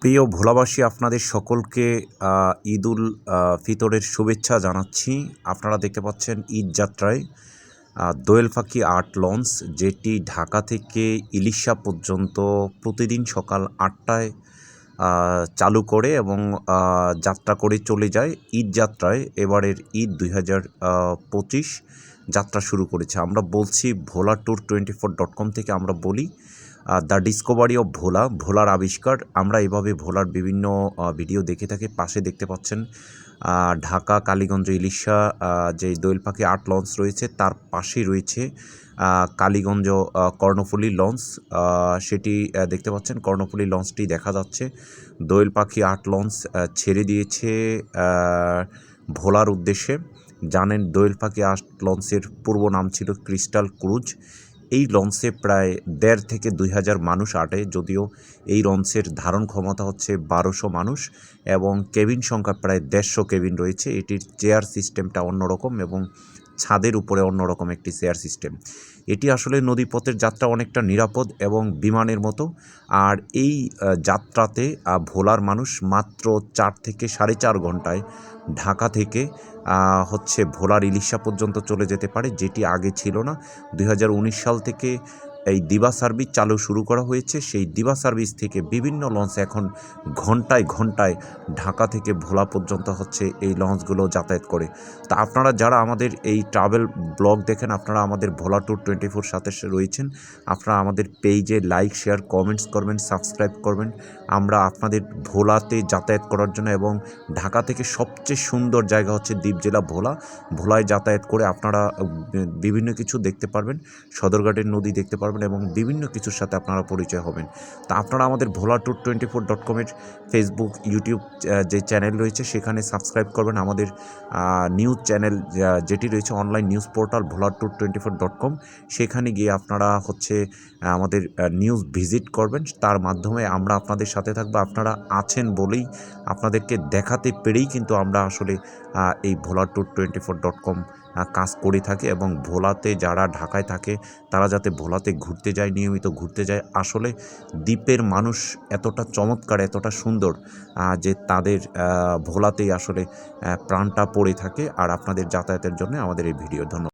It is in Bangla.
প্রিয় ভোলাবাসী, আপনাদের সকলকে ঈদুল ফিতরের শুভেচ্ছা জানাচ্ছি। আপনারা দেখতে পাচ্ছেন ঈদ যাত্রায় দোয়েল পাখি আর্ট লঞ্চ, যেটি ঢাকা থেকে ইলিশা পর্যন্ত প্রতিদিন সকাল ৮টায় চালু করে এবং যাত্রা করে চলে যায়। ঈদ যাত্রায় এবারের ঈদ 2025 যাত্রা শুরু করেছে। আমরা বলছি ভোলা ট্যুর 24.com থেকে আমরা বলি দ্য ডিসকভারি অফ ভোলা, ভোলার আবিষ্কার। আমরা এভাবে ভোলার বিভিন্ন ভিডিও দেখে থাকি। পাশে দেখতে পাচ্ছেন ঢাকা কালীগঞ্জ ইলিশা যে দোয়েল পাখি আর্ট লঞ্চ রয়েছে, তার পাশেই রয়েছে কালীগঞ্জ কর্ণফুলী লঞ্চ। সেটি দেখতে পাচ্ছেন, কর্ণফুলী লঞ্চটি দেখা যাচ্ছে। দোয়েল পাখি আর্ট লঞ্চ ছেড়ে দিয়েছে ভোলার উদ্দেশ্যে। জানেন, দোয়েল পাখি আর্ট লঞ্চের পূর্ব নাম ছিল ক্রিস্টাল ক্রুজ। এই লঞ্চে প্রায় ১,৫০০ থেকে ২,০০০ মানুষ আটে, যদিও এই লঞ্চের ধারণ ক্ষমতা হচ্ছে ১,২০০ মানুষ এবং কেবিন সংখ্যা প্রায় ১৫০ কেবিন রয়েছে। এটির চেয়ার সিস্টেমটা অন্যরকম এবং ছাদের উপরে অন্যরকম একটি চেয়ার সিস্টেম। এটি আসলে নদীপথের যাত্রা অনেকটা নিরাপদ এবং বিমানের মতো। আর এই যাত্রাতে ভোলার মানুষ মাত্র ৪ থেকে ৪.৫ ঘন্টায় ঢাকা থেকে ভোলার ইলিশা পর্যন্ত চলে যেতে পারে, যেটি আগে ছিল না। ২০১৯ সাল থেকে এই দিবা সার্ভিস চালু শুরু করা হয়েছে। সেই দিবা সার্ভিস থেকে বিভিন্ন লঞ্চ এখন ঘন্টায় ঘন্টায় ঢাকা থেকে ভোলা পর্যন্ত এই লঞ্চগুলো যাতায়াত করে। তা আপনারা যারা আমাদের এই ট্রাভেল ব্লগ দেখেন, আপনারা আমাদের ভোলা ট্যুর 24 সাথে রয়েছেন। আপনারা আমাদের পেজে লাইক, শেয়ার, কমেন্টস করবেন, সাবস্ক্রাইব করবেন। আমরা আপনাদের ভোলাতে যাতায়াত করার জন্য, এবং ঢাকা থেকে সবচেয়ে সুন্দর জায়গা হচ্ছে দ্বীপ জেলা ভোলা। ভোলায় যাতায়াত করে আপনারা বিভিন্ন কিছু দেখতে পারবেন, সদরঘাটের নদী দেখতে পারবেন এবং বিভিন্ন কিছুর সাথে আপনারা পরিচয় হবেন। তা আপনারা আমাদের ভোলা ট্যুর 24.com-এর ফেসবুক, ইউটিউব যে চ্যানেল রয়েছে সেখানে সাবস্ক্রাইব করবেন। আমাদের নিউজ চ্যানেল যেটি রয়েছে অনলাইন নিউজ পোর্টাল ভোলা ট্যুর 24.com, সেখানে গিয়ে আপনারা আমাদের নিউজ ভিজিট করবেন। তার মাধ্যমে আমরা আপনাদের সাথে থাকবো। আপনারা আছেন বলেই, আপনাদেরকে দেখাতে পেরেই কিন্তু আমরা আসলে এই ভোলা ট্যুর 24.com কাজ করে থাকে। এবং ভোলাতে যারা ঢাকায় থাকে তারা যাতে ভোলাতে ঘুরতে যায়, নিয়মিত ঘুরতে যায়। আসলে দ্বীপের মানুষ এতটা চমৎকার, এতটা সুন্দর যে তাদের ভোলাতেই আসলে প্রাণটা পড়ে থাকে। আর আপনাদের যাতায়াতের জন্য আমাদের এই ভিডিও। ধন্যবাদ।